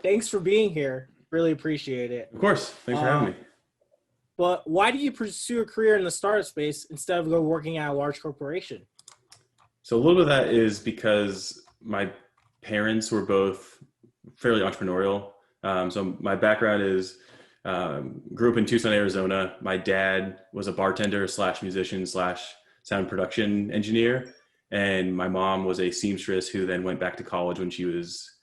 Thanks for being here. Really appreciate it. Of course. Thanks for having Uh, me. but why do you pursue a career in the startup space instead of go working at a large corporation? So a little bit of that is because my parents were both fairly entrepreneurial. So my background is grew up in Tucson, Arizona. My dad was a bartender slash musician slash sound production engineer, and my mom was a seamstress who then went back to college when she was,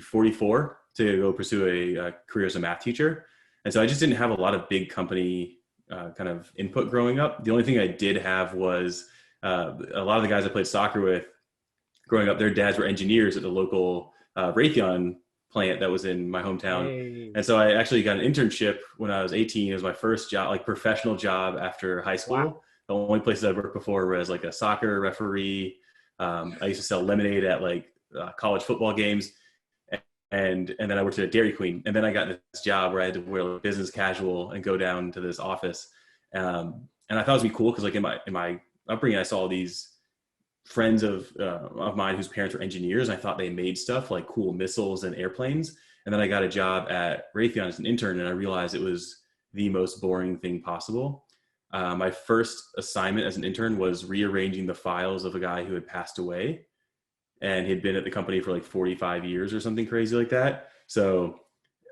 44 to go pursue a career as a math teacher. And so I just didn't have a lot of big company kind of input growing up. The only thing I did have was a lot of the guys I played soccer with growing up, their dads were engineers at the local Raytheon plant that was in my hometown. Hey, And so I actually got an internship when I was 18. It was my first job, like professional job after high wow. school. The only places I'd worked before was like a soccer referee. I used to sell lemonade at like college football games. And then I worked at a Dairy Queen. And then I got this job where I had to wear like business casual and go down to this office. And I thought it would be cool because like in my upbringing, I saw all these friends of mine whose parents were engineers. And I thought they made stuff like cool missiles and airplanes. And then I got a job at Raytheon as an intern, and I realized it was the most boring thing possible. My first assignment as an intern was rearranging the files of a guy who had passed away, and he'd been at the company for like 45 years or something crazy like that. So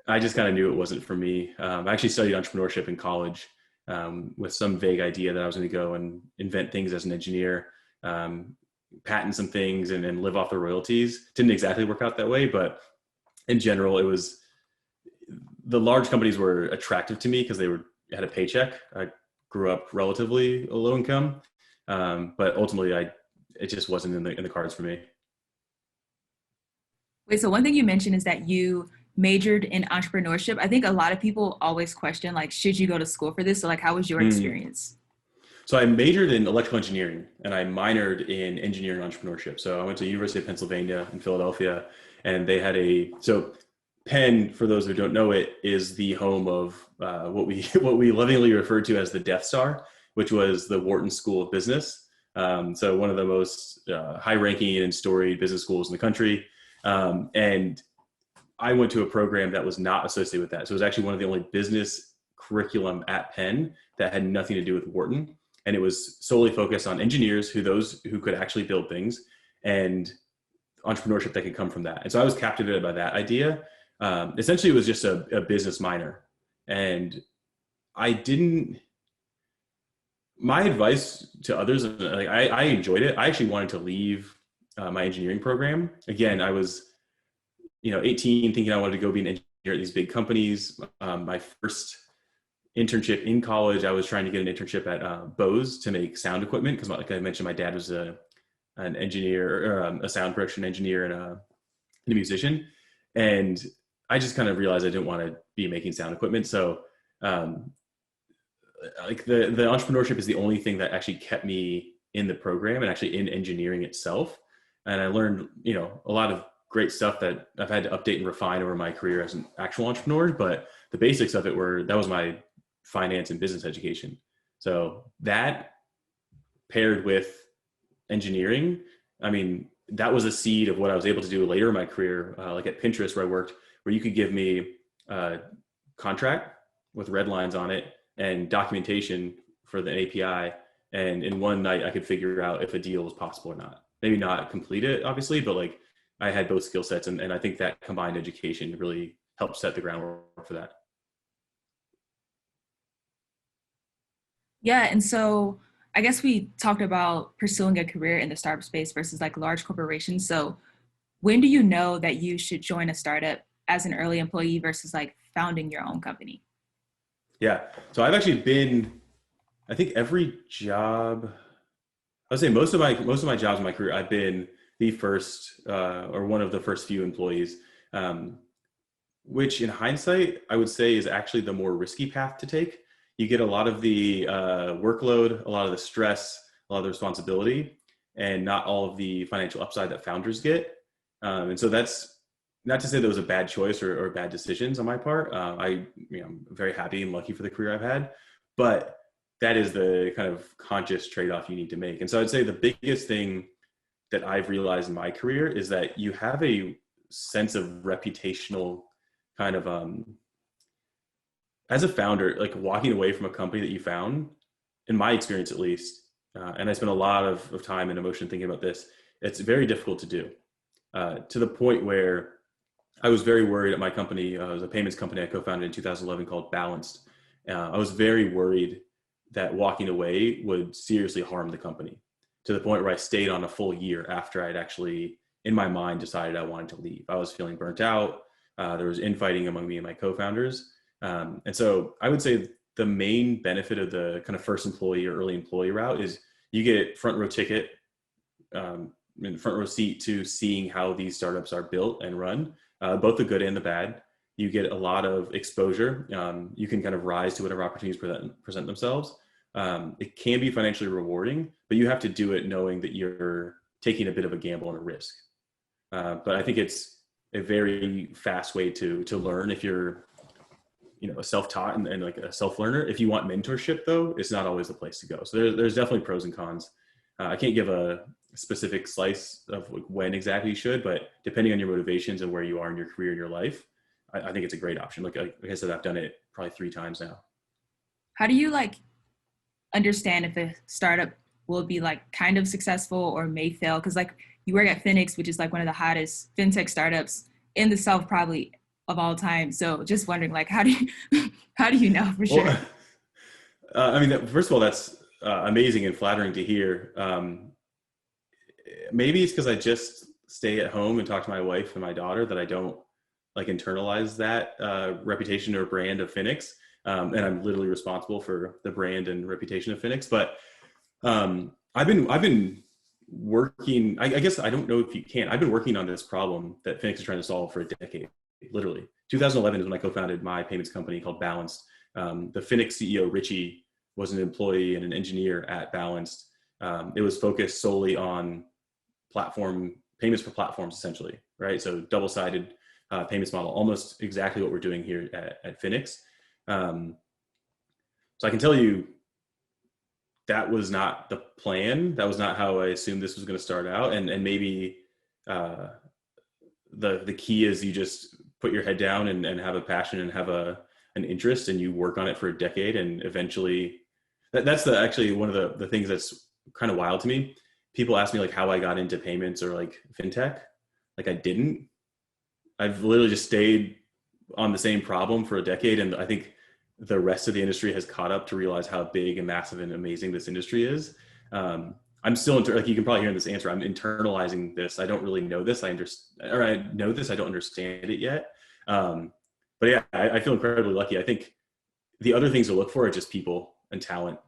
I just kind of knew it wasn't for me. I actually studied entrepreneurship in college with some vague idea that I was going to go and invent things as an engineer, patent some things, and then live off the royalties. Didn't exactly work out that way, but in general, it was the large companies were attractive to me because they had a paycheck. I grew up relatively low income, but ultimately, it just wasn't in the cards for me. Wait, so one thing you mentioned is that you majored in entrepreneurship. I think a lot of people always question, like, should you go to school for this? So like, how was your experience? So I majored in electrical engineering and I minored in engineering entrepreneurship. So I went to the University of Pennsylvania in Philadelphia, and they had so Penn, for those who don't know it, is the home of what we what we lovingly refer to as the Death Star, which was the Wharton School of Business. So one of the most high-ranking and storied business schools in the country. And I went to a program that was not associated with that. So it was actually one of the only business curriculum at Penn that had nothing to do with Wharton. And it was solely focused on engineers, those who could actually build things, and entrepreneurship that could come from that. And so I was captivated by that idea. Essentially, it was just a business minor. And I didn't, my advice to others, like I enjoyed it. I actually wanted to leave my engineering program. Again, I was 18, thinking I wanted to go be an engineer at these big companies. My first internship in college, I was trying to get an internship at Bose to make sound equipment because, like I mentioned, my dad was an engineer, or a sound production engineer and a musician. And I just kind of realized I didn't want to be making sound equipment. So like the entrepreneurship is the only thing that actually kept me in the program and actually in engineering itself. And I learned, a lot of great stuff that I've had to update and refine over my career as an actual entrepreneur. But the basics of it that was my finance and business education. So that paired with engineering, I mean, that was a seed of what I was able to do later in my career, like at Pinterest where I worked, where you could give me a contract with red lines on it and documentation for the API. And in one night I could figure out if a deal was possible or not. Maybe not complete it, obviously, but like I had both skill sets. And I think that combined education really helped set the groundwork for that. Yeah, and so I guess we talked about pursuing a career in the startup space versus like large corporations. So when do you know that you should join a startup as an early employee versus like founding your own company? Yeah. So I've actually been, I think every job, I would say most of my jobs in my career, I've been the first or one of the first few employees, which in hindsight, I would say is actually the more risky path to take. You get a lot of the workload, a lot of the stress, a lot of the responsibility, and not all of the financial upside that founders get. And so that's not to say that was a bad choice or bad decisions on my part. I'm very happy and lucky for the career I've had, but that is the kind of conscious trade-off you need to make. And so I'd say the biggest thing that I've realized in my career is that you have a sense of reputational kind of, as a founder, like walking away from a company that you found, in my experience at least, and I spent a lot of time and emotion thinking about this, it's very difficult to do, to the point where I was very worried at my company. It was a payments company I co-founded in 2011 called Balanced. I was very worried that walking away would seriously harm the company, to the point where I stayed on a full year after I'd actually, in my mind, decided I wanted to leave. I was feeling burnt out. There was infighting among me and my co-founders. And so I would say the main benefit of the kind of first employee or early employee route is you get front row ticket, front row seat to seeing how these startups are built and run, both the good and the bad. You get a lot of exposure. You can kind of rise to whatever opportunities present themselves. It can be financially rewarding, but you have to do it knowing that you're taking a bit of a gamble and a risk. But I think it's a very fast way to learn if you're, a self-taught and like a self-learner. If you want mentorship though, it's not always the place to go. So there's definitely pros and cons. I can't give a specific slice of like when exactly you should, but depending on your motivations and where you are in your career and your life, I think it's a great option. Like I said, I've done it probably 3 times now. How do you understand if a startup will be kind of successful or may fail? Because you work at Finix, which is one of the hottest fintech startups in the South probably of all time. So just wondering how do you know for sure? Well, first of all, that's amazing and flattering to hear. Maybe it's because I just stay at home and talk to my wife and my daughter that I don't internalize that reputation or brand of Finix. And I'm literally responsible for the brand and reputation of Finix. But I've been working, I guess I don't know if you can, I've been working on this problem that Finix is trying to solve for a decade, literally. 2011 is when I co-founded my payments company called Balanced. The Finix CEO, Richie, was an employee and an engineer at Balanced. It was focused solely on payments for platforms, essentially, right? So double-sided payments model, almost exactly what we're doing here at Finix. So I can tell you that was not the plan. That was not how I assumed this was going to start out. And maybe the key is you just put your head down and have a passion and have an interest, and you work on it for a decade. And eventually that's actually one of the things that's kind of wild to me. People ask me how I got into payments or FinTech. I didn't. I've literally just stayed on the same problem for a decade. And I think the rest of the industry has caught up to realize how big and massive and amazing this industry is. I'm still, you can probably hear in this answer, I'm internalizing this. I don't really know this. I know this, I don't understand it yet. But yeah, I feel incredibly lucky. I think the other things to look for are just people and talent.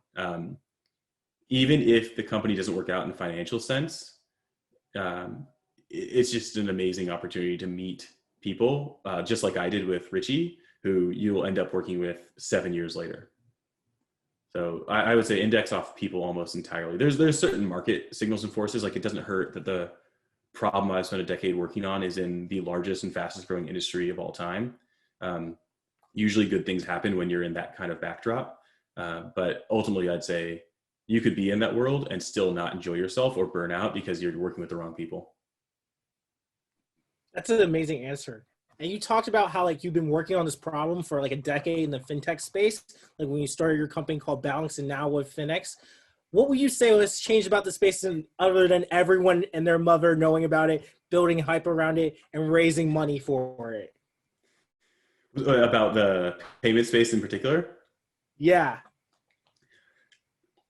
Even if the company doesn't work out in the financial sense, it's just an amazing opportunity to meet people, just like I did with Richie, who you'll end up working with 7 years later. So I would say index off people almost entirely. There's certain market signals and forces. It doesn't hurt that the problem I've spent a decade working on is in the largest and fastest growing industry of all time. Usually good things happen when you're in that kind of backdrop. But ultimately I'd say you could be in that world and still not enjoy yourself or burn out because you're working with the wrong people. That's an amazing answer. And you talked about how you've been working on this problem for a decade in the fintech space, when you started your company called Balance and now with Finix. What would you say has changed about the space other than everyone and their mother knowing about it, building hype around it, and raising money for it? About the payment space in particular? Yeah.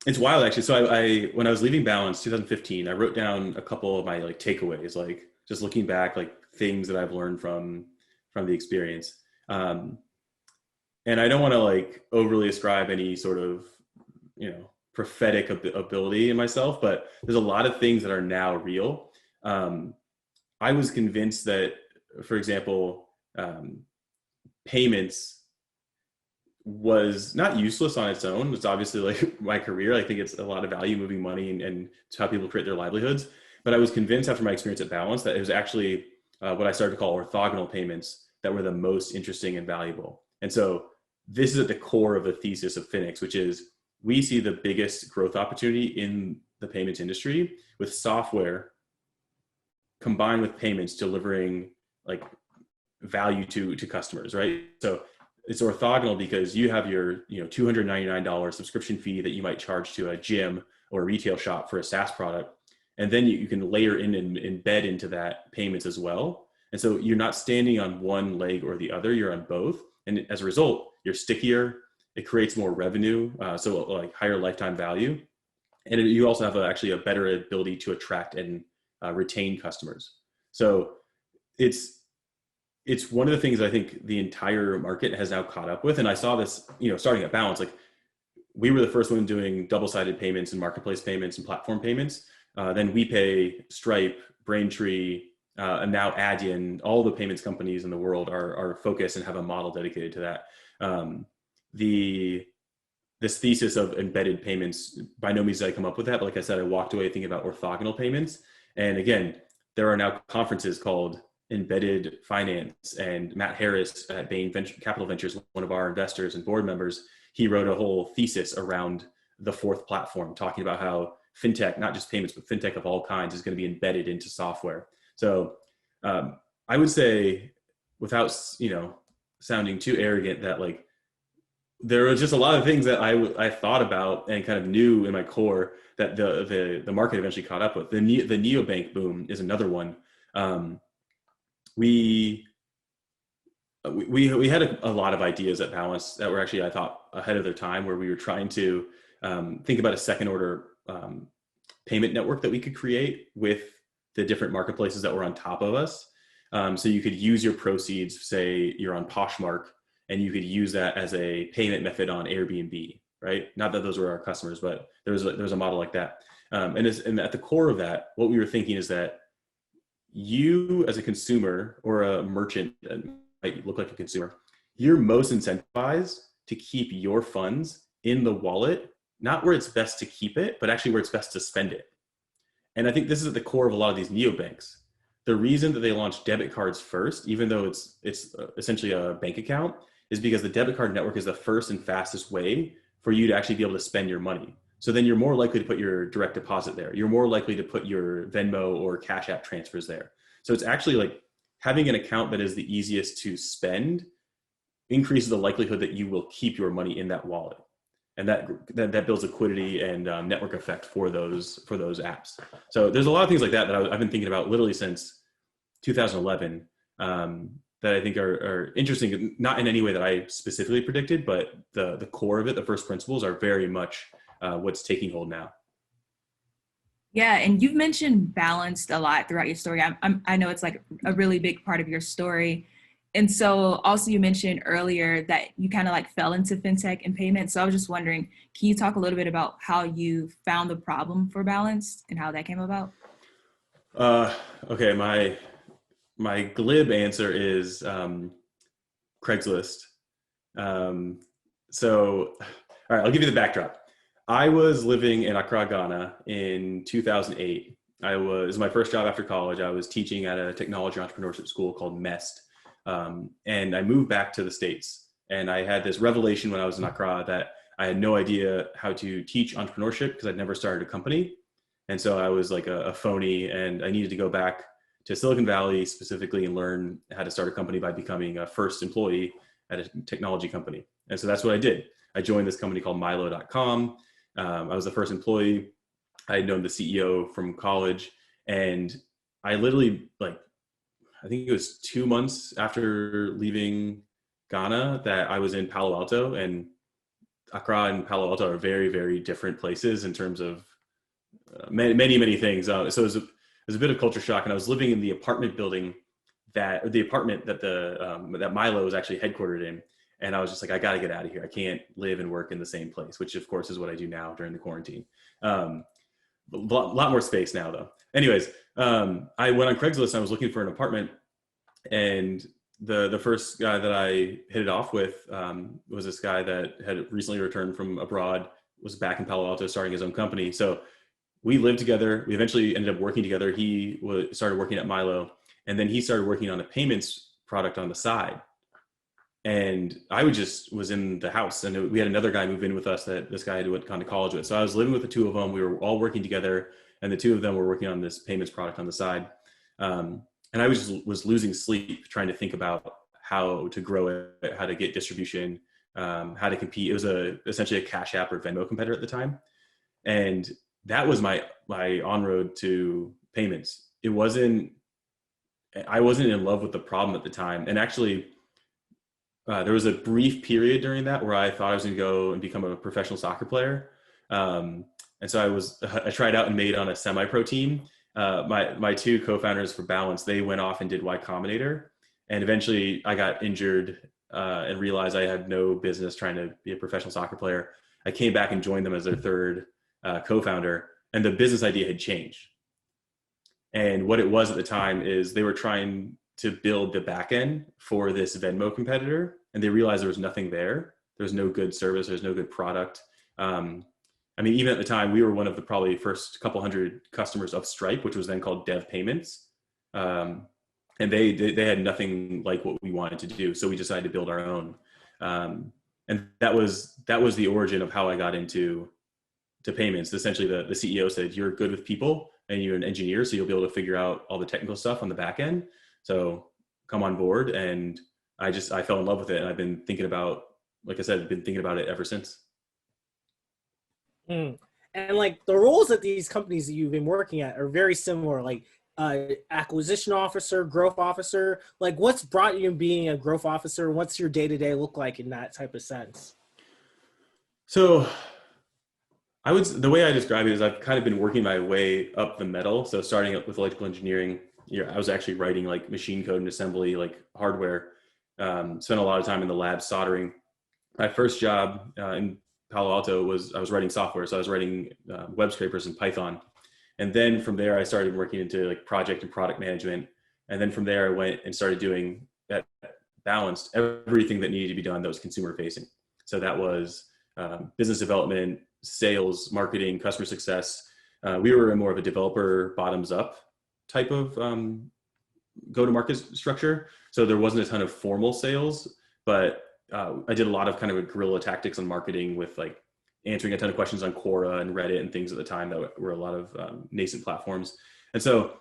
It's wild, actually. So I when I was leaving Balance 2015, I wrote down a couple of my takeaways, just looking back, things that I've learned from the experience. And I don't want to overly ascribe any sort of, prophetic ability in myself, but there's a lot of things that are now real. I was convinced that, for example, payments was not useless on its own. It's obviously my career. I think it's a lot of value, moving money and it's how people create their livelihoods. But I was convinced after my experience at Balance that it was actually what I started to call orthogonal payments that were the most interesting and valuable. And so this is at the core of the thesis of Finix, which is we see the biggest growth opportunity in the payments industry with software combined with payments delivering like value to customers, right? So it's orthogonal because you have your $299 subscription fee that you might charge to a gym or a retail shop for a SaaS product, and then you can layer in and embed into that payments as well. And so you're not standing on one leg or the other, you're on both. And as a result, you're stickier, it creates more revenue, so like higher lifetime value. And you also have actually a better ability to attract and retain customers. So it's one of the things I think the entire market has now caught up with. And I saw this, starting at Balance, like we were the first one doing double-sided payments and marketplace payments and platform payments. Then WePay, Stripe, Braintree, and now Adyen, all the payments companies in the world are focused and have a model dedicated to that. This thesis of embedded payments, by no means did I come up with that. But like I said, I walked away thinking about orthogonal payments. And again, there are now conferences called Embedded Finance, and Matt Harris at Bain Capital Ventures, one of our investors and board members, he wrote a whole thesis around the fourth platform, talking about how FinTech, not just payments, but FinTech of all kinds, is going to be embedded into software. So I would say, without sounding too arrogant, that like there were just a lot of things that I thought about and kind of knew in my core that the market eventually caught up with. The neobank boom is another one. We had a lot of ideas at Balance that were actually, I thought, ahead of their time, where we were trying to think about a second order payment network that we could create with the different marketplaces that were on top of us. So you could use your proceeds, say you're on Poshmark, and you could use that as a payment method on Airbnb, right? Not that those were our customers, but there was a model like that. And at the core of that, what we were thinking is that you as a consumer or a merchant that might look like a consumer, you're most incentivized to keep your funds in the wallet, not where it's best to keep it, but actually where it's best to spend it. And I think this is at the core of a lot of these neobanks. The reason that they launched debit cards first, even though it's essentially a bank account, is because the debit card network is the first and fastest way for you to actually be able to spend your money. So then you're more likely to put your direct deposit there. You're more likely to put your Venmo or Cash App transfers there. So it's actually like having an account that is the easiest to spend increases the likelihood that you will keep your money in that wallet. And that builds liquidity and network effect for those apps. So there's a lot of things like that I've been thinking about literally since 2011 that I think are interesting, not in any way that I specifically predicted, but the core of it, the first principles, are very much what's taking hold now. Yeah, and you've mentioned balanced a lot throughout your story. I know it's like a really big part of your story. And so also you mentioned earlier that you kind of like fell into FinTech and payments. So I was just wondering, can you talk a little bit about how you found the problem for Balanced and how that came about? Okay, my glib answer is Craigslist. So, all right, I'll give you the backdrop. I was living in Accra, Ghana in 2008. It was my first job after college. I was teaching at a technology entrepreneurship school called MEST. And I moved back to the States, and I had this revelation when I was in Accra that I had no idea how to teach entrepreneurship because I'd never started a company. And so I was like a phony, and I needed to go back to Silicon Valley specifically and learn how to start a company by becoming a first employee at a technology company. And so that's what I did. I joined this company called Milo.com. I was the first employee. I had known the CEO from college, and I literally, like, I think it was 2 months after leaving Ghana that I was in Palo Alto, and Accra and Palo Alto are very, very different places in terms of many things. So it was a bit of culture shock, and I was living in the apartment building that Milo was actually headquartered in. And I was just like, I got to get out of here. I can't live and work in the same place, which of course is what I do now during the quarantine. A lot more space now though. Anyways, I went on Craigslist and I was looking for an apartment, and the first guy that I hit it off with was this guy that had recently returned from abroad, was back in Palo Alto starting his own company. So we lived together. We eventually ended up working together. He started working at Milo, and then he started working on a payments product on the side. And I was in the house, and we had another guy move in with us that this guy had gone to college with. So I was living with the two of them. We were all working together, and the two of them were working on this payments product on the side. And And I was losing sleep trying to think about how to grow it, how to get distribution, how to compete. It was essentially a Cash App or Venmo competitor at the time. And that was my on-road to payments. I wasn't in love with the problem at the time. And actually, there was a brief period during that where I thought I was going to go and become a professional soccer player. And so I tried out and made on a semi-pro team. My two co-founders for Balance, they went off and did Y Combinator. And eventually I got injured and realized I had no business trying to be a professional soccer player. I came back and joined them as their third co-founder, and the business idea had changed. And what it was at the time is they were trying to build the back end for this Venmo competitor, and they realized there was nothing there. There was no good service. There's no good product. I mean, even at the time, we were one of the probably first couple hundred customers of Stripe, which was then called Dev Payments. And they had nothing like what we wanted to do. So we decided to build our own. And that was the origin of how I got into payments. Essentially, the CEO said, "You're good with people and you're an engineer, so you'll be able to figure out all the technical stuff on the back end. So come on board." And I fell in love with it. And I've been thinking about, like I said, I've been thinking about it ever since. And like the roles at these companies that you've been working at are very similar, like acquisition officer, growth officer. Like what's brought you in being a growth officer? What's your day-to-day look like in that type of sense? So the way I describe it is I've kind of been working my way up the metal. So starting up with electrical engineering, I was actually writing like machine code and assembly, like hardware. Spent a lot of time in the lab soldering. My first job in Palo Alto I was writing software. So I was writing web scrapers in Python. And then from there, I started working into like project and product management. And then from there, I went and started doing that balanced everything that needed to be done that was consumer facing. So that was business development, sales, marketing, customer success. We were in more of a developer bottoms up type of go-to-market structure. So there wasn't a ton of formal sales, but I did a lot of kind of guerrilla tactics on marketing with like answering a ton of questions on Quora and Reddit and things at the time that were a lot of nascent platforms. And so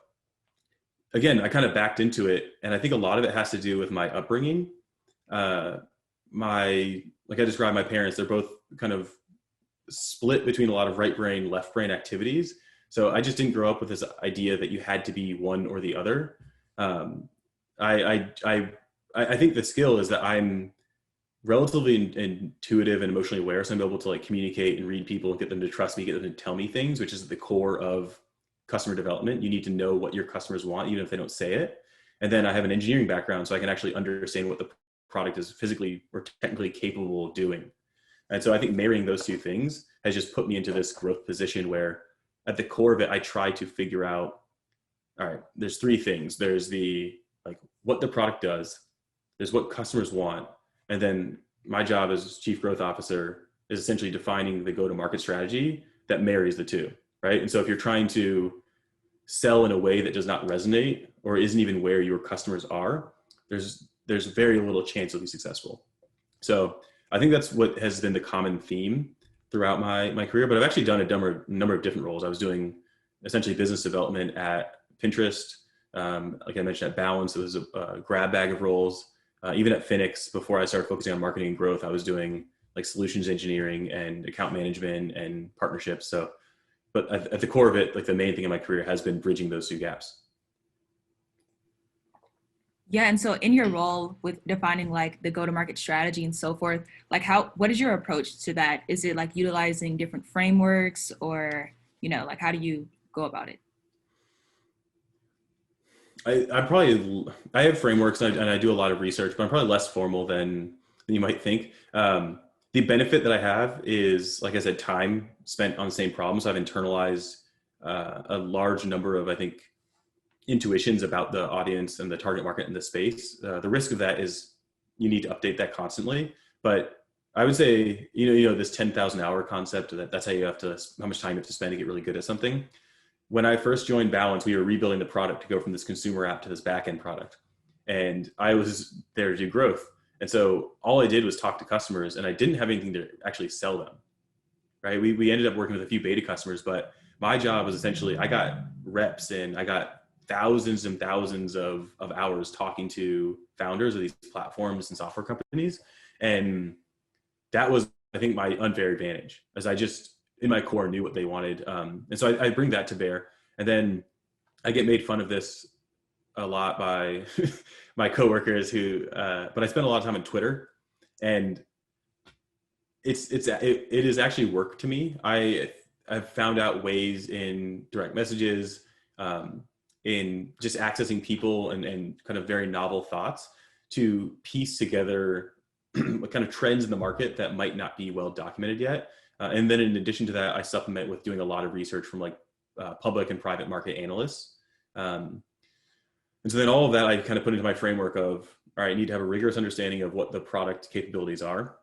again, I kind of backed into it. And I think a lot of it has to do with my upbringing. Like I described my parents, they're both kind of split between a lot of right brain, left brain activities. So I just didn't grow up with this idea that you had to be one or the other. I think the skill is that I'm relatively intuitive and emotionally aware. So I'm able to like communicate and read people and get them to trust me, get them to tell me things, which is the core of customer development. You need to know what your customers want, even if they don't say it. And then I have an engineering background, so I can actually understand what the product is physically or technically capable of doing. And so I think marrying those two things has just put me into this growth position where at the core of it, I try to figure out, all right, there's three things. There's like what the product does, there's what customers want, and then my job as chief growth officer is essentially defining the go-to-market strategy that marries the two, right? And so if you're trying to sell in a way that does not resonate or isn't even where your customers are, there's very little chance you'll be successful. So I think that's what has been the common theme throughout my career, but I've actually done a number of different roles. I was doing essentially business development at Pinterest. Like I mentioned at Balance, it was a grab bag of roles. Even at Finix, before I started focusing on marketing and growth, I was doing like solutions engineering and account management and partnerships. So, but at the core of it, like the main thing in my career has been bridging those two gaps. Yeah, and so in your role with defining like the go-to-market strategy and so forth, like what is your approach to that? Is it like utilizing different frameworks or, like how do you go about it? I have frameworks and I do a lot of research, but I'm probably less formal than you might think. The benefit that I have is, like I said, time spent on the same problem. So I've internalized a large number of, I think, intuitions about the audience and the target market in the space. The risk of that is you need to update that constantly. But I would say, this 10,000 hour concept, that's how much time you have to spend to get really good at something. When I first joined Balance, we were rebuilding the product to go from this consumer app to this back-end product. And I was there to do growth. And so all I did was talk to customers and I didn't have anything to actually sell them, right? We ended up working with a few beta customers, but my job was essentially, I got reps and I got thousands and thousands of hours talking to founders of these platforms and software companies. And that was, I think, my unfair advantage, as I just, in my core, knew what they wanted. And so I bring that to bear. And then I get made fun of this a lot by my coworkers but I spend a lot of time on Twitter, and it is actually work to me. I've found out ways in direct messages, in just accessing people and kind of very novel thoughts to piece together what kind of trends in the market that might not be well documented yet. And then in addition to that, I supplement with doing a lot of research from like public and private market analysts. And so then all of that I kind of put into my framework of, all right, I need to have a rigorous understanding of what the product capabilities are.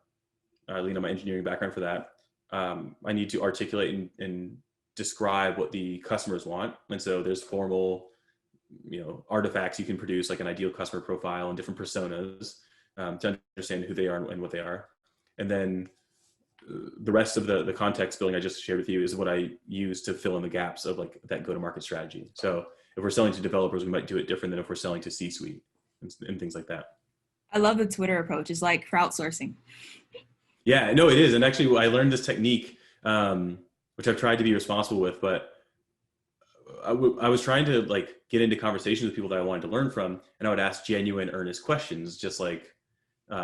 I lean on my engineering background for that. I need to articulate and describe what the customers want. And so there's formal, artifacts you can produce, like an ideal customer profile and different personas to understand who they are and what they are. And then the rest of the context building I just shared with you is what I use to fill in the gaps of like that go-to-market strategy. So if we're selling to developers, we might do it different than if we're selling to C-suite and things like that. I love the Twitter approach. It's like crowdsourcing. Yeah, no, it is. And actually I learned this technique, which I've tried to be responsible with, but I was trying to like get into conversations with people that I wanted to learn from, and I would ask genuine, earnest questions, just like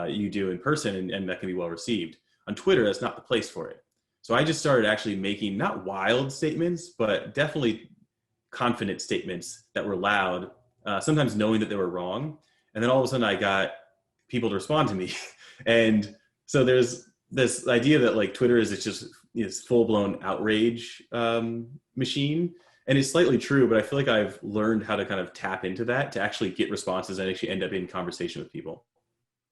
you do in person, and that can be well received. On Twitter, that's not the place for it. So I just started actually making not wild statements, but definitely confident statements that were loud, sometimes knowing that they were wrong. And then all of a sudden I got people to respond to me. And so there's this idea that like Twitter is just this full-blown outrage machine. And it's slightly true, but I feel like I've learned how to kind of tap into that to actually get responses and actually end up in conversation with people.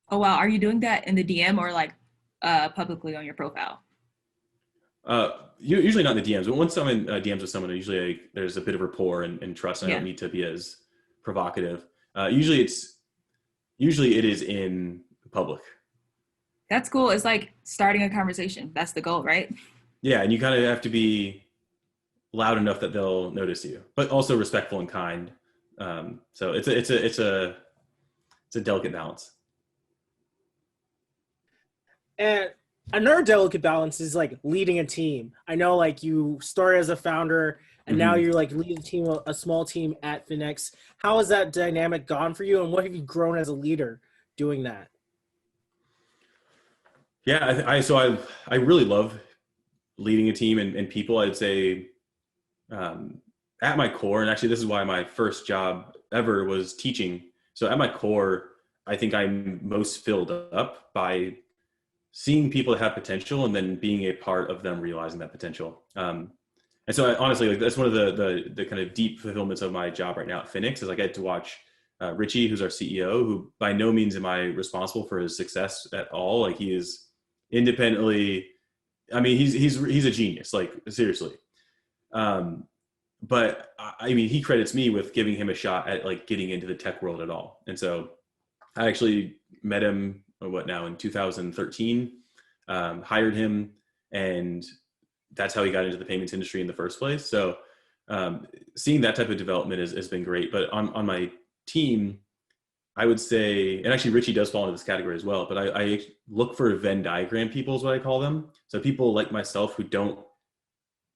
Oh, wow. Are you doing that in the DM or like publicly on your profile? Usually not in the DMs, but once I'm in DMs with someone, usually there's a bit of rapport and trust. And I don't need to be as provocative. Usually it is in public. That's cool. It's like starting a conversation. That's the goal, right? Yeah. And you kind of have to be loud enough that they'll notice you, but also respectful and kind. So it's a delicate balance. And another delicate balance is like leading a team. I know like you started as a founder and now you're like leading a small team at Finix. How has that dynamic gone for you, and what have you grown as a leader doing that? Yeah, I really love leading a team and people. I'd say at my core, and actually this is why my first job ever was teaching. So at my core, I think I'm most filled up by seeing people that have potential and then being a part of them realizing that potential. And so honestly, like that's one of the kind of deep fulfillments of my job right now at Finix is I get to watch Richie, who's our CEO, who by no means am I responsible for his success at all. Like he is independently, I mean, he's a genius, like seriously. But I mean, he credits me with giving him a shot at like getting into the tech world at all. And so I actually met him in 2013, hired him, and that's how he got into the payments industry in the first place. So seeing that type of development has been great. But on my team, I would say, and actually Richie does fall into this category as well, but I look for Venn diagram people is what I call them. So people like myself who don't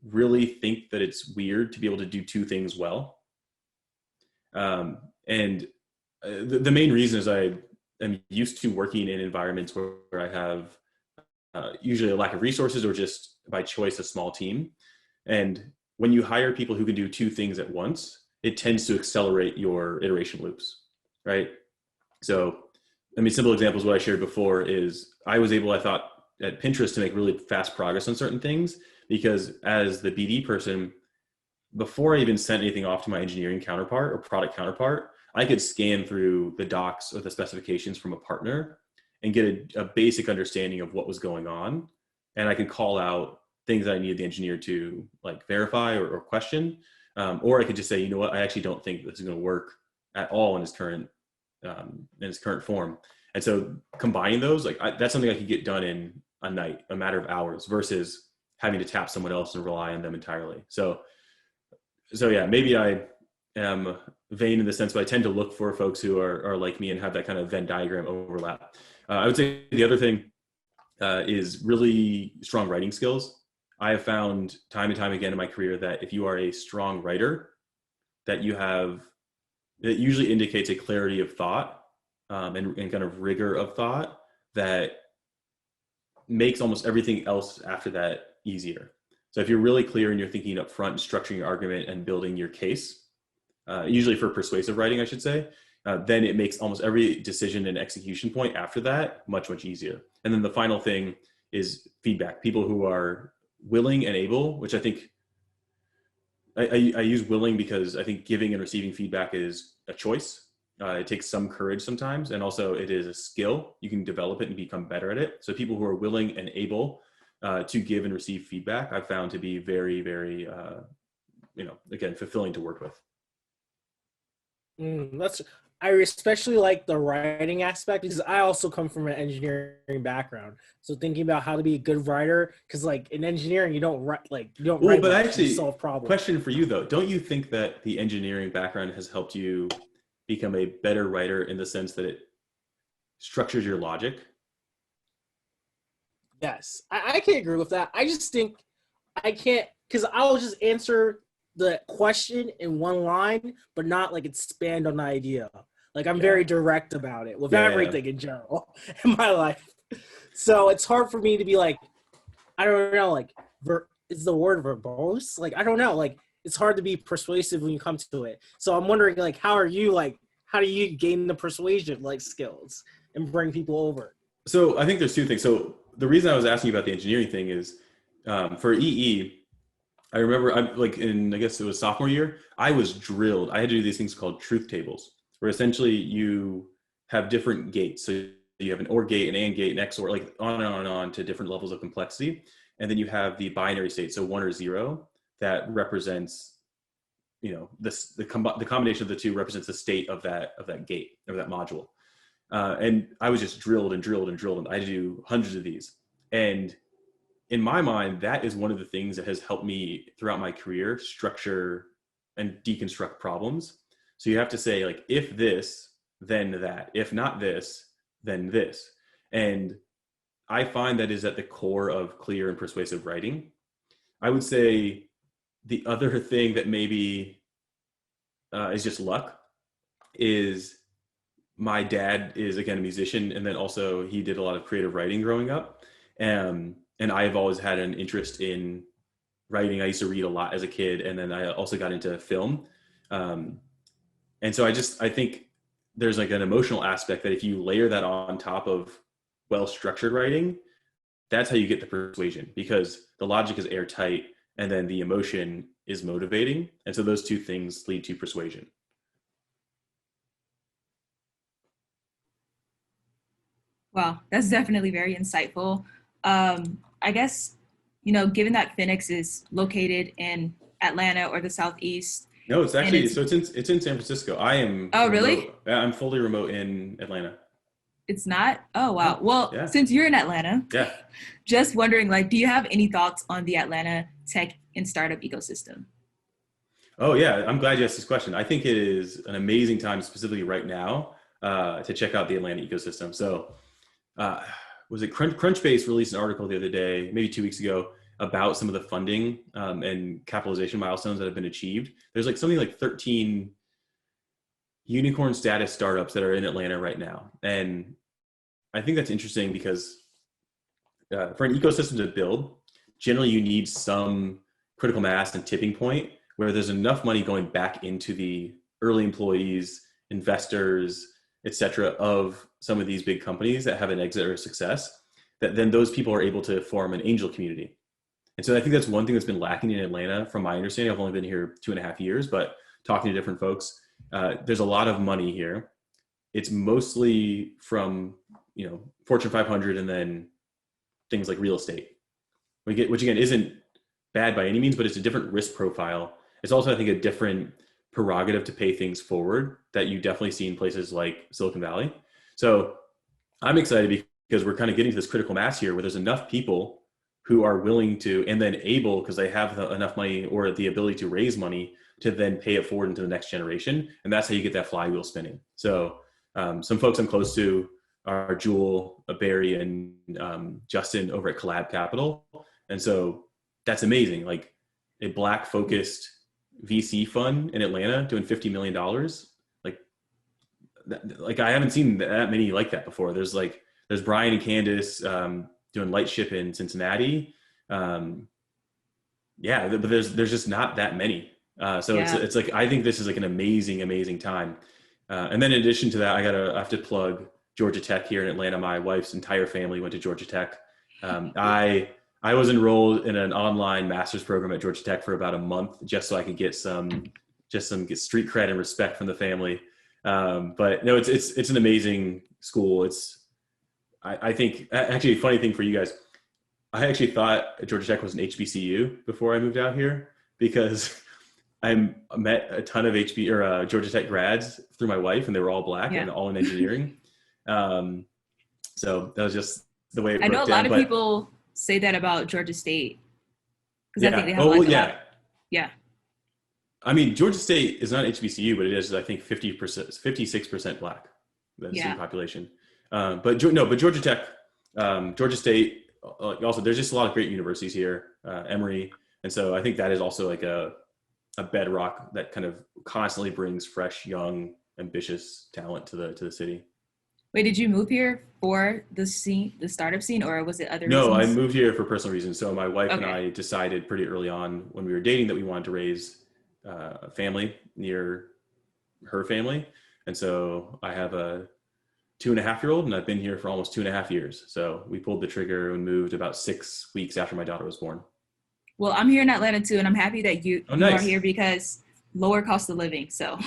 really think that it's weird to be able to do two things well. And the main reason is I am used to working in environments where I have usually a lack of resources or just by choice a small team. And when you hire people who can do two things at once, it tends to accelerate your iteration loops, right? So, I mean, simple examples, what I shared before is I was able, I thought, at Pinterest to make really fast progress on certain things because as the BD person, before I even sent anything off to my engineering counterpart or product counterpart, I could scan through the docs or the specifications from a partner and get a basic understanding of what was going on. And I could call out things that I needed the engineer to like verify or question. Or I could just say, you know what, I actually don't think this is going to work at all in its current form. And so combining those, like that's something I could get done in a night, a matter of hours, versus having to tap someone else and rely on them entirely. So yeah, maybe I am vain in the sense, but I tend to look for folks who are like me and have that kind of Venn diagram overlap. I would say the other thing is really strong writing skills. I have found time and time again in my career that if you are a strong writer, that it usually indicates a clarity of thought and kind of rigor of thought that makes almost everything else after that easier. So if you're really clear and you're thinking up front and structuring your argument and building your case, usually for persuasive writing, I should say, then it makes almost every decision and execution point after that much, much easier. And then the final thing is feedback. People who are willing and able, which I think I use willing because I think giving and receiving feedback is a choice. It takes some courage sometimes, and also it is a skill. You can develop it and become better at it. So people who are willing and able to give and receive feedback, I've found to be very, very, again, fulfilling to work with. I especially like the writing aspect because I also come from an engineering background. So thinking about how to be a good writer, because like in engineering, you don't write But actually, you solve problems. Question for you though: don't you think that the engineering background has helped you become a better writer in the sense that it structures your logic? Yes, I can agree with that. I just think I can't, because I'll just answer the question in one line, but not like expand on the idea. Like I'm very direct about it with everything in general in my life. So it's hard for me to be like, I don't know, like is the word verbose? Like, I don't know. Like it's hard to be persuasive when you come to it. So I'm wondering like, how do you gain the persuasion like skills and bring people over? So I think there's two things. So the reason I was asking you about the engineering thing is for EE, I remember I guess it was sophomore year, I was drilled. I had to do these things called truth tables, where essentially you have different gates. So you have an OR gate, an AND gate, an XOR, like on and on and on to different levels of complexity. And then you have the binary state, so 1 or 0, that represents, the combination of the two represents the state of that gate, or that module. And I was just drilled and drilled and drilled, and I do hundreds of these. And in my mind, that is one of the things that has helped me throughout my career structure and deconstruct problems. So you have to say like, if this, then that, if not this, then this. And I find that is at the core of clear and persuasive writing. I would say the other thing that maybe is just luck is my dad is, again, a musician, and then also he did a lot of creative writing growing up. And I've always had an interest in writing. I used to read a lot as a kid, and then I also got into film. And so I think there's like an emotional aspect that if you layer that on top of well-structured writing, that's how you get the persuasion, because the logic is airtight and then the emotion is motivating. And so those two things lead to persuasion. Wow, that's definitely very insightful. I guess, given that Finix is located in Atlanta or the Southeast. No, it's actually, it's in San Francisco. I am. Oh, remote. really? I'm fully remote in Atlanta. It's not? Oh, wow. Well, since you're in Atlanta, just wondering, do you have any thoughts on the Atlanta tech and startup ecosystem? Oh yeah, I'm glad you asked this question. I think it is an amazing time, specifically right now, to check out the Atlanta ecosystem. So, was it Crunchbase released an article the other day, maybe 2 weeks ago, about some of the funding and capitalization milestones that have been achieved. There's something like 13 unicorn status startups that are in Atlanta right now. And I think that's interesting because for an ecosystem to build, generally you need some critical mass and tipping point where there's enough money going back into the early employees, investors, et cetera, of some of these big companies that have an exit or a success, that then those people are able to form an angel community. And so I think that's one thing that's been lacking in Atlanta, from my understanding. I've only been here 2.5 years, but talking to different folks, there's a lot of money here. It's mostly from, Fortune 500 and then things like real estate, which again isn't bad by any means, but it's a different risk profile. It's also, I think, a different prerogative to pay things forward that you definitely see in places like Silicon Valley. So I'm excited because we're kind of getting to this critical mass here where there's enough people who are willing to, and then able, because they have enough money or the ability to raise money to then pay it forward into the next generation. And that's how you get that flywheel spinning. So some folks I'm close to are Jewel, Barry, and Justin over at Collab Capital. And so that's amazing. Like a Black focused VC fund in Atlanta doing $50 million. Like I haven't seen that many like that before. There's Brian and Candace doing Lightship in Cincinnati. But there's just not that many. It's like, I think this is like an amazing time. And then in addition to that, I have to plug Georgia Tech here in Atlanta. My wife's entire family went to Georgia Tech. I was enrolled in an online master's program at Georgia Tech for about a month, just so I could get some street cred and respect from the family. But no, it's an amazing school. I think actually a funny thing for you guys, I actually thought Georgia Tech was an HBCU before I moved out here, because I met a ton of Georgia Tech grads through my wife, and they were all Black and all in engineering. So that was just the way it worked. I know a lot of people say that about Georgia State, because I think they have yeah. I mean, Georgia State is not HBCU, but it is, I think, 56% Black, the student population. But Georgia Tech, Georgia State, also, there's just a lot of great universities here, Emory. And so I think that is also like a bedrock that kind of constantly brings fresh, young, ambitious talent to the city. Wait, did you move here for the startup scene, or was it other reasons? No, I moved here for personal reasons. So my wife and I decided pretty early on when we were dating that we wanted to raise a family near her family. And so I have a 2.5-year-old, and I've been here for almost 2.5 years. So we pulled the trigger and moved about 6 weeks after my daughter was born. Well, I'm here in Atlanta too, and I'm happy that you are here, because lower cost of living. So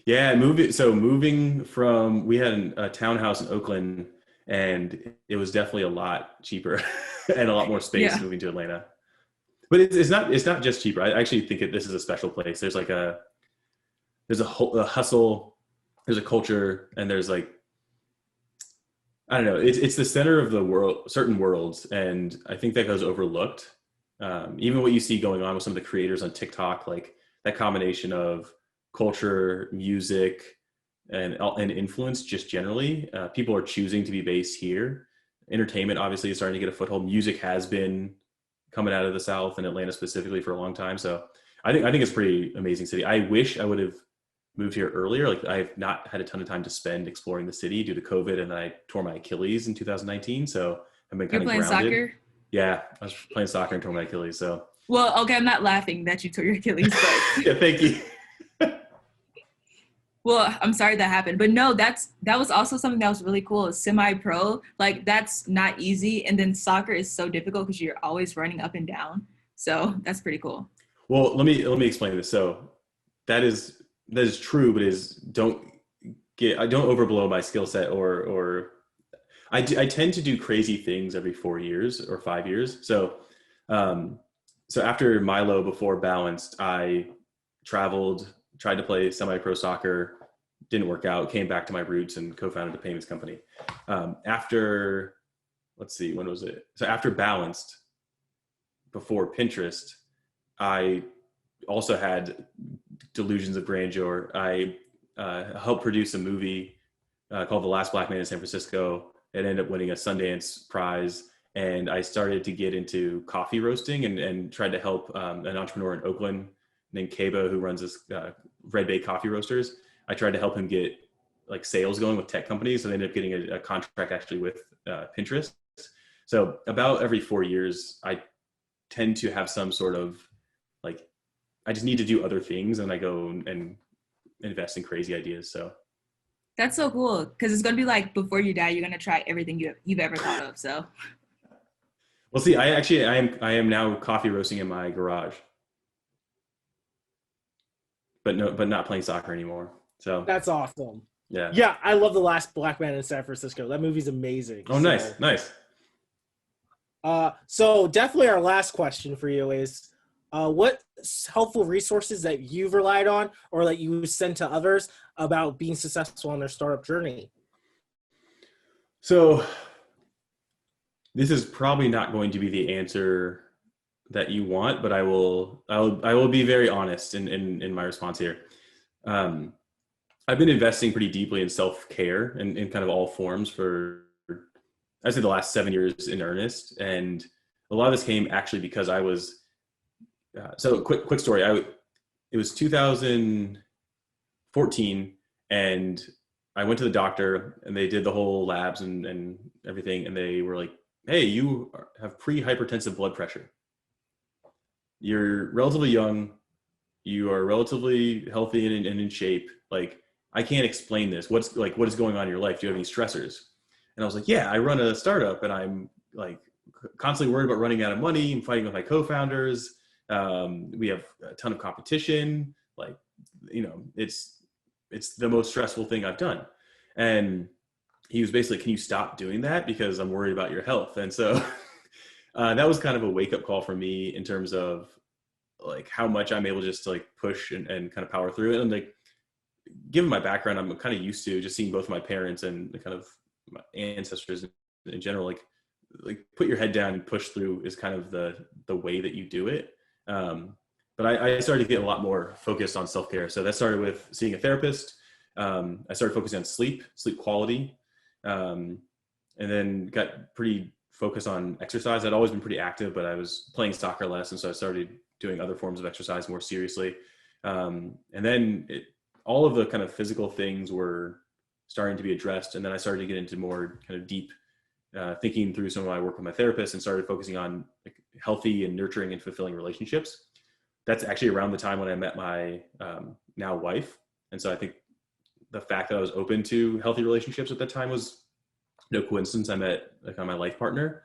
yeah, moving from, we had a townhouse in Oakland, and it was definitely a lot cheaper and a lot more space moving to Atlanta. But it's not just cheaper. I actually think this is a special place. There's like there's a hustle, there's a culture, and there's like, I don't know, it's the center of the world, certain worlds, and I think that goes overlooked. Even what you see going on with some of the creators on TikTok, like that combination of culture, music, and influence, just generally, people are choosing to be based here. Entertainment obviously is starting to get a foothold. Music has been coming out of the South and Atlanta specifically for a long time. So I think it's a pretty amazing city. I wish I would have moved here earlier. Like, I've not had a ton of time to spend exploring the city due to COVID, and I tore my Achilles in 2019. So I've been kind of grounded. You're playing soccer? Yeah, I was playing soccer and tore my Achilles. So. Well, okay, I'm not laughing that you tore your Achilles, but. Yeah, thank you. Well, I'm sorry that happened, but no, that was also something that was really cool. Semi-pro, like, that's not easy, and then soccer is so difficult because you're always running up and down. So that's pretty cool. Well, let me explain this. So that is true, but don't overblow my skill set, or I tend to do crazy things every 4 years or 5 years. So after Milo, before Balanced, I traveled, tried to play semi-pro soccer, didn't work out, came back to my roots and co-founded a payments company. After, let's see, when was it? So after Balanced, before Pinterest, I also had delusions of grandeur. I helped produce a movie called The Last Black Man in San Francisco. It ended up winning a Sundance prize. And I started to get into coffee roasting and tried to help an entrepreneur in Oakland named Kaba, who runs this Red Bay Coffee Roasters. I tried to help him get like sales going with tech companies. And they ended up getting a contract actually with Pinterest. So about every 4 years, I tend to have some sort of like, I just need to do other things, and I go and invest in crazy ideas. So that's so cool, because it's going to be like, before you die, you're going to try everything you've ever thought of. So well, see, I am now coffee roasting in my garage, but not playing soccer anymore. So that's awesome. Yeah. Yeah. I love The Last Black Man in San Francisco. That movie's amazing. Oh, nice. So definitely our last question for you is, what helpful resources that you've relied on or that you send to others about being successful on their startup journey? So This is probably not going to be the answer that you want, but I will be very honest in my response here. Um, I've been investing pretty deeply in self-care and in kind of all forms for, I'd say, the last 7 years in earnest. And a lot of this came actually because I was, so quick story. It was 2014, and I went to the doctor and they did the whole labs and everything. And they were like, hey, you have pre-hypertensive blood pressure. You're relatively young. You are relatively healthy and in shape. Like, I can't explain this. What is going on in your life? Do you have any stressors? And I was like, yeah, I run a startup and I'm like constantly worried about running out of money. I'm fighting with my co-founders. We have a ton of competition. Like, it's the most stressful thing I've done. And he was basically, can you stop doing that? Because I'm worried about your health. And so that was kind of a wake up call for me in terms of like how much I'm able just to like push and kind of power through it. And like, given my background, I'm kind of used to just seeing both my parents and the kind of my ancestors in general, like put your head down and push through is kind of the way that you do it. But I started to get a lot more focused on self-care. So that started with seeing a therapist. I started focusing on sleep quality, and then got pretty focused on exercise. I'd always been pretty active, but I was playing soccer less. And so I started doing other forms of exercise more seriously. And then all of the kind of physical things were starting to be addressed. And then I started to get into more kind of deep thinking through some of my work with my therapist and started focusing on like healthy and nurturing and fulfilling relationships. That's actually around the time when I met my now wife. And so I think the fact that I was open to healthy relationships at that time was no coincidence. I met like my life partner.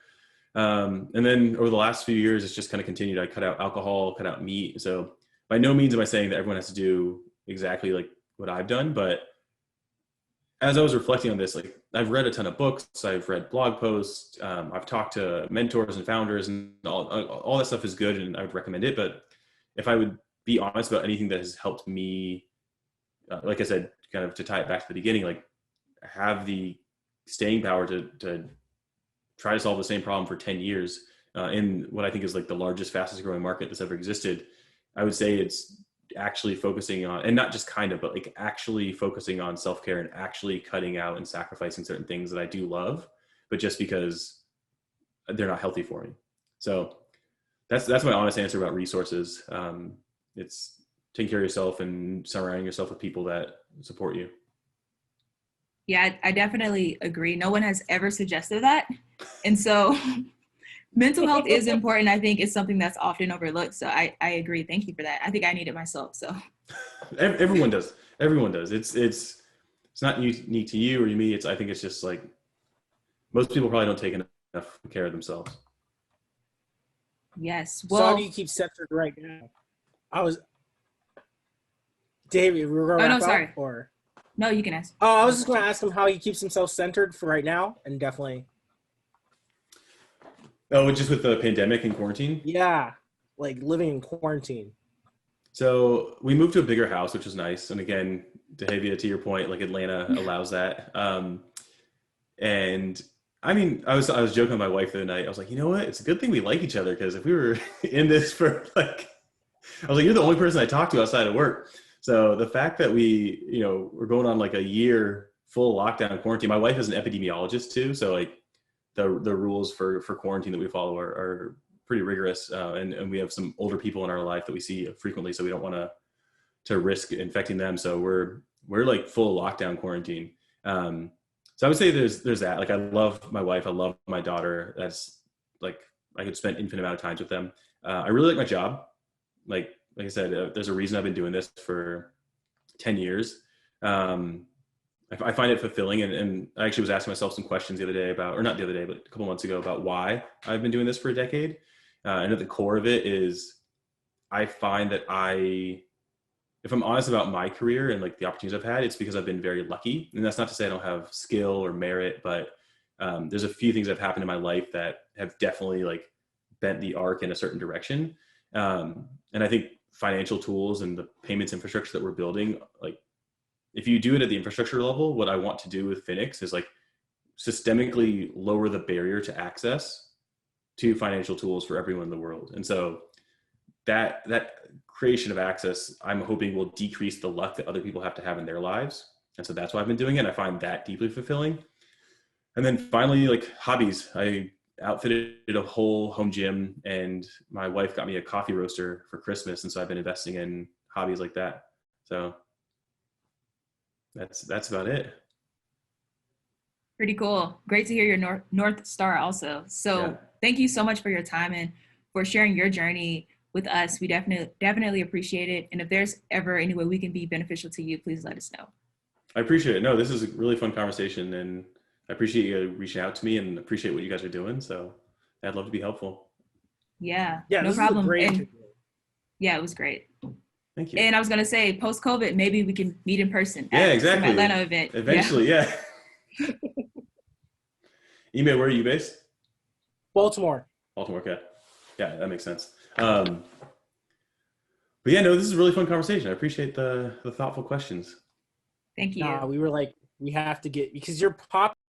And then over the last few years, it's just kind of continued. I cut out alcohol, cut out meat. So by no means am I saying that everyone has to do exactly like what I've done, but as I was reflecting on this, like I've read a ton of books, I've read blog posts, I've talked to mentors and founders, and all that stuff is good, and I would recommend it. But if I would be honest about anything that has helped me, like I said, kind of to tie it back to the beginning, like have the staying power to try to solve the same problem for 10 years in what I think is like the largest, fastest growing market that's ever existed, I would say it's actually focusing on, and not just kind of, but like actually focusing on self-care and actually cutting out and sacrificing certain things that I do love, but just because they're not healthy for me. So that's my honest answer about resources. It's taking care of yourself and surrounding yourself with people that support you. Yeah, I definitely agree. No one has ever suggested that. And so mental health is important. I think it's something that's often overlooked. So I agree. Thank you for that. I think I need it myself. So everyone does. Everyone does. It's not unique to you or to me. I think it's just like most people probably don't take enough care of themselves. yes. So Well, how do you keep centered right now? David, we're going to oh, no, wrap up, sorry. or? No, you can ask. Oh, I was just going to ask him how he keeps himself centered for right now, and definitely. Oh, just with the pandemic and quarantine? Yeah, like living in quarantine. So we moved to a bigger house, which was nice. And again, Dahavia, to your point, like Atlanta allows that. And I mean, I was joking with my wife the other night. I was like, you know what? It's a good thing we like each other, because if we were in this for like, I was like, you're the only person I talk to outside of work. So the fact that we're going on like a year full lockdown quarantine. My wife is an epidemiologist too, so like the rules for quarantine that we follow are pretty rigorous, and we have some older people in our life that we see frequently, so we don't want to risk infecting them. So we're like full lockdown quarantine. So I would say there's that. Like I love my wife, I love my daughter. That's like I could spend infinite amount of times with them. I really like my job. Like I said, there's a reason I've been doing this for 10 years. I find it fulfilling, and I actually was asking myself some questions the other day about, or not the other day, but a couple months ago, about why I've been doing this for a decade. And at the core of it is I find that if I'm honest about my career and like the opportunities I've had, it's because I've been very lucky. And that's not to say I don't have skill or merit, but there's a few things that have happened in my life that have definitely like bent the arc in a certain direction. And I think financial tools and the payments infrastructure that we're building, like if you do it at the infrastructure level, what I want to do with Finix is like systemically lower the barrier to access to financial tools for everyone in the world. And so that creation of access, I'm hoping will decrease the luck that other people have to have in their lives. And so that's why I've been doing it. I find that deeply fulfilling. And then finally, like hobbies, I outfitted a whole home gym, and my wife got me a coffee roaster for Christmas. And so I've been investing in hobbies like that. So that's about it. Pretty cool. Great to hear your North Star also. So Yeah. thank you so much for your time and for sharing your journey with us. We definitely appreciate it. And if there's ever any way we can be beneficial to you, please let us know. I appreciate it. No, this is a really fun conversation, and I appreciate you reaching out to me and appreciate what you guys are doing. So I'd love to be helpful. Yeah, Yeah, no this problem. is a great And interview. yeah, it was great. Thank you. And I was going to say, post-COVID, maybe we can meet in person Yeah, at exactly. some Atlanta event. Eventually, yeah. Email, where are you based? Baltimore. Baltimore, okay. Yeah, that makes sense. But yeah, no, this is a really fun conversation. I appreciate the thoughtful questions. Thank you. We were like, we have to get, because you're popular